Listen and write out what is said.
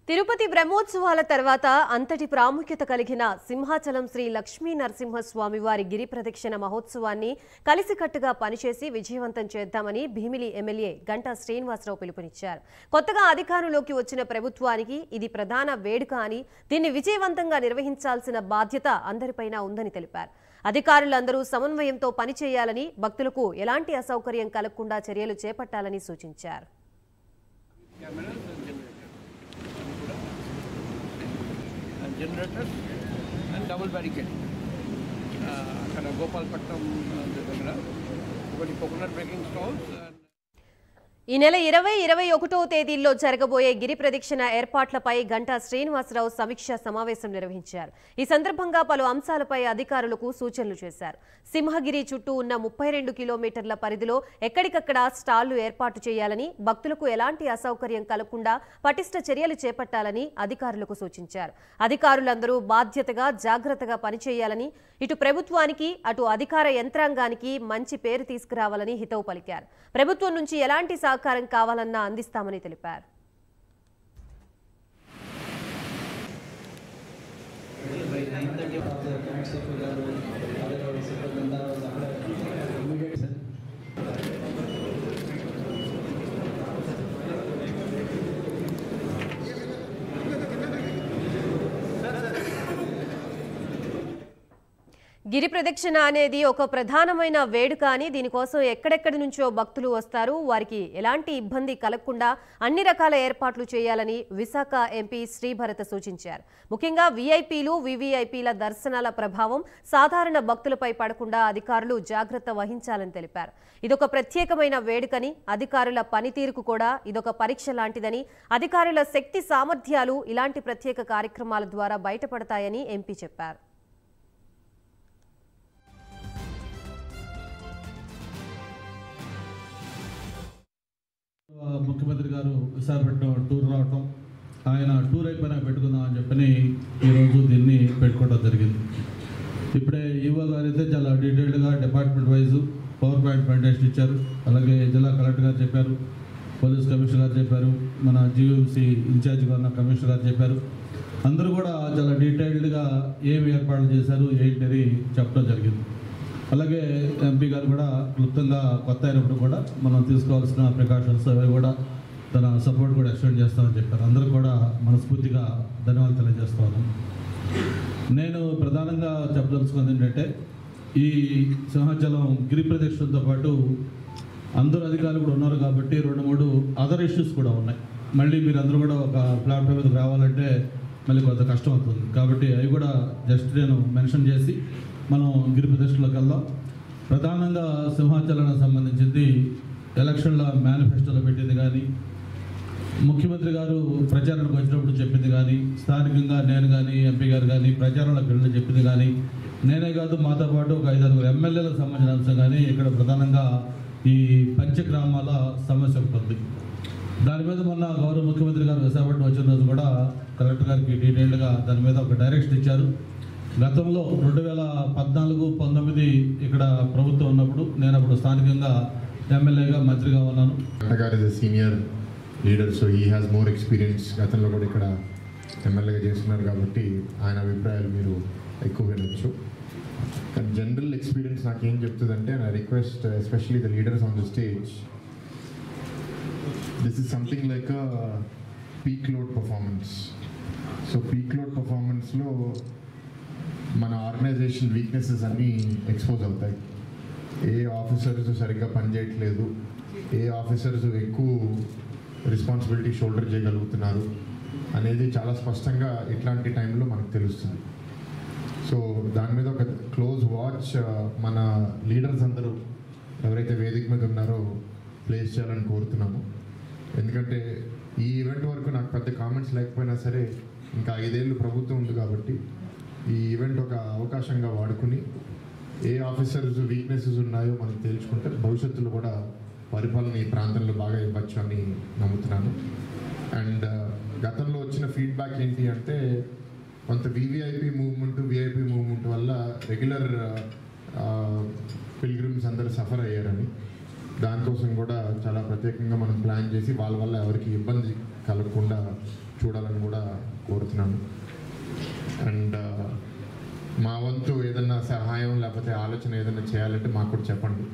తిరుపతి బ్రహ్మోత్సవాల తర్వాత అంతటి ప్రాముఖ్యత కలిగిన సింహాచలం శ్రీ లక్ష్మీ నరసింహస్వామి వారి గిరి ప్రదక్షిణ మహోత్సవాన్ని కలిసికట్టుగా పనిచేసి విజయవంతం చేద్దామని భీమిలి ఎమ్మెల్యే గంటా శ్రీనివాసరావు పిలుపునిచ్చారు. కొత్తగా అధికారంలోకి వచ్చిన ప్రభుత్వానికి ఇది ప్రధాన వేడుక అని దీన్ని విజయవంతంగా నిర్వహించాల్సిన బాధ్యత అందరిపైన ఉందని తెలిపారు. అధికారులందరూ సమన్వయంతో పనిచేయాలని, భక్తులకు ఎలాంటి అసౌకర్యం కలగకుండా చర్యలు చేపట్టాలని సూచించారు. Generators and double barricade. Akkada Gopalpatnam daggara ఒకటి coconut breaking stalls. ఈ నెల 20-21వ తేదీల్లో జరగబోయే గిరి ప్రదక్షిణ ఏర్పాట్లపై గంటా శ్రీనివాసరావు సమీక్షా సమావేశం నిర్వహించారు. ఈ సందర్భంగా పలు అంశాలపై అధికారులకు సూచనలు చేశారు. సింహగిరి చుట్టూ ఉన్న 32 కిలోమీటర్ల పరిధిలో ఎక్కడికక్కడ స్టాళ్లు ఏర్పాటు చేయాలని, భక్తులకు ఎలాంటి అసౌకర్యం కలగకుండా పటిష్ట చర్యలు చేపట్టాలని అధికారులకు సూచించారు. అధికారులందరూ బాధ్యతగా, జాగ్రత్తగా పనిచేయాలని, ఇటు ప్రభుత్వానికి అటు అధికార యంత్రాంగానికి మంచి పేరు తీసుకురావాలని హితవు పలికారు. ప్రభుత్వం నుంచి ఎలాంటి సహకారం కావాలన్నా అందిస్తామని తెలిపారు. గిరి ప్రదక్షిణ అనేది ఒక ప్రధానమైన వేడుక అని, దీనికోసం ఎక్కడెక్కడి నుంచో భక్తులు వస్తారు, వారికి ఎలాంటి ఇబ్బంది కలగకుండా అన్ని రకాల ఏర్పాట్లు చేయాలని విశాఖ ఎంపీ శ్రీభరత్ సూచించారు. ముఖ్యంగా వీఐపీలు, వీవీఐపీల దర్శనాల ప్రభావం సాధారణ భక్తులపై పడకుండా అధికారులు జాగ్రత్త వహించాలని తెలిపారు. ఇదొక ప్రత్యేకమైన వేడుకని, అధికారుల పనితీరుకు కూడా ఇదొక పరీక్ష లాంటిదని, అధికారుల శక్తి సామర్థ్యాలు ఇలాంటి ప్రత్యేక కార్యక్రమాల ద్వారా బయటపడతాయని ఎంపీ చెప్పారు. ముఖ్యమంత్రి గారు విశాఖపట్నం టూర్ రావటం, ఆయన టూర్ అయిపోయినా పెట్టుకుందాం అని చెప్పని ఈరోజు దీన్ని పెట్టుకోవడం జరిగింది. ఇప్పుడే ఈవో గారు అయితే చాలా డీటెయిల్డ్గా department wise power point presentation ఇచ్చారు. అలాగే జిల్లా కలెక్టర్ గారు చెప్పారు, పోలీస్ కమిషనర్ గారు చెప్పారు, మన జీవీఎంసీ ఇన్ఛార్జిగా ఉన్న కమిషనర్ గారు చెప్పారు. అందరూ కూడా చాలా డీటెయిల్డ్గా ఏమి ఏర్పాట్లు చేశారు ఏంటని చెప్పడం జరిగింది. అలాగే ఎంపీ గారు కూడా క్లుప్తంగా కొత్త అయినప్పుడు కూడా మనం తీసుకోవాల్సిన ప్రికాషన్స్ అవి కూడా తన సపోర్ట్ కూడా ఎక్స్టెండ్ చేస్తామని చెప్పారు. అందరూ కూడా మనస్ఫూర్తిగా ధన్యవాదాలు తెలియజేస్తాను. నేను ప్రధానంగా చెప్పదలుచుకుంది ఏంటంటే, ఈ సింహాచలం గిరి ప్రదక్షిణతో పాటు అందరూ అధికారులు కూడా ఉన్నారు కాబట్టి 2-3 అదర్ ఇష్యూస్ కూడా ఉన్నాయి. మళ్ళీ మీరు అందరూ కూడా ఒక ప్లాట్ఫామ్ మీదకి రావాలంటే మళ్ళీ కొంత కష్టం అవుతుంది. కాబట్టి అవి కూడా జస్ట్ నేను మెన్షన్ చేసి మనం గిరి ప్రదక్షిణలోకి వెళ్దాం. ప్రధానంగా సింహాచలానికి సంబంధించింది ఎలక్షన్ల మేనిఫెస్టోలో పెట్టింది కానీ, ముఖ్యమంత్రి గారు ప్రచారానికి వచ్చినప్పుడు చెప్పింది కానీ, స్థానికంగా నేను కానీ ఎంపీ గారు కానీ ప్రచారంలోకి వెళ్ళి చెప్పింది కానీ, నేనే కాదు మాతో పాటు ఒక 5-6 ఎమ్మెల్యేలకు సంబంధించిన అంశం కానీ, ఇక్కడ ప్రధానంగా ఈ పంచగ్రామాల సమస్య ఉంటుంది. దాని మీద మొన్న గౌరవ ముఖ్యమంత్రి గారు విశాఖపట్నం వచ్చిన రోజు కూడా కలెక్టర్ గారికి డీటెయిల్డ్గా దాని మీద ఒక డైరెక్షన్ ఇచ్చారు. గతంలో 2014-19 ఇక్కడ ప్రభుత్వం ఉన్నప్పుడు నేను అప్పుడు స్థానికంగా ఎమ్మెల్యేగా మంత్రిగా ఉన్నాను. గారు is senior leader, so he has more experience. గతంలో కూడా ఇక్కడ ఎమ్మెల్యేగా చేస్తున్నారు కాబట్టి ఆయన అభిప్రాయాలు మీరు ఎక్కువ వినొచ్చు. కానీ జనరల్ ఎక్స్పీరియన్స్ నాకేం చెప్తుందంటే, నా request especially the leaders on the stage, this is something like a peak load performance. So peak load పర్ఫార్మెన్స్లో మన ఆర్గనైజేషన్ వీక్నెసెస్ అన్నీ ఎక్స్పోజ్ అవుతాయి. ఏ ఆఫీసర్స్ సరిగ్గా పనిచేయట్లేదు, ఏ ఆఫీసర్స్ ఎక్కువ రెస్పాన్సిబిలిటీ షోల్డర్ చేయగలుగుతున్నారు అనేది చాలా స్పష్టంగా ఇట్లాంటి టైంలో మనకు తెలుస్తుంది. సో దాని మీద ఒక క్లోజ్ వాచ్ మన లీడర్స్ అందరూ ఎవరైతే వేదిక మీద ఉన్నారో ప్లేస్ చేయాలని కోరుతున్నాము. ఎందుకంటే ఈ ఈవెంట్ వరకు నాకు పెద్ద కామెంట్స్ లేకపోయినా సరే, ఇంకా 5 ఏళ్ళు ప్రభుత్వం ఉంది కాబట్టి ఈ ఈవెంట్ ఒక అవకాశంగా వాడుకుని ఏ ఆఫీసర్స్ వీక్నెసెస్ ఉన్నాయో మనం తేల్చుకుంటే భవిష్యత్తులో కూడా పరిపాలన ఈ ప్రాంతంలో బాగా ఇవ్వచ్చు అని నమ్ముతున్నాను. అండ్ గతంలో వచ్చిన ఫీడ్బ్యాక్ ఏంటి అంటే, కొంత వీవీఐపీ మూవ్మెంట్ వల్ల రెగ్యులర్ పిల్గ్రిమ్స్ అందరూ సఫర్ అయ్యారని, దానికోసం కూడా చాలా ప్రత్యేకంగా మనం ప్లాన్ చేసి వాళ్ళ వల్ల ఎవరికి ఇబ్బంది కలగకుండా చూడాలని కూడా చెప్తున్నాను. అండ్ మా వంతు ఏదన్నా సహాయం లేకపోతే ఆలోచన ఏదైనా చేయాలంటే మాకు కూడా చెప్పండి.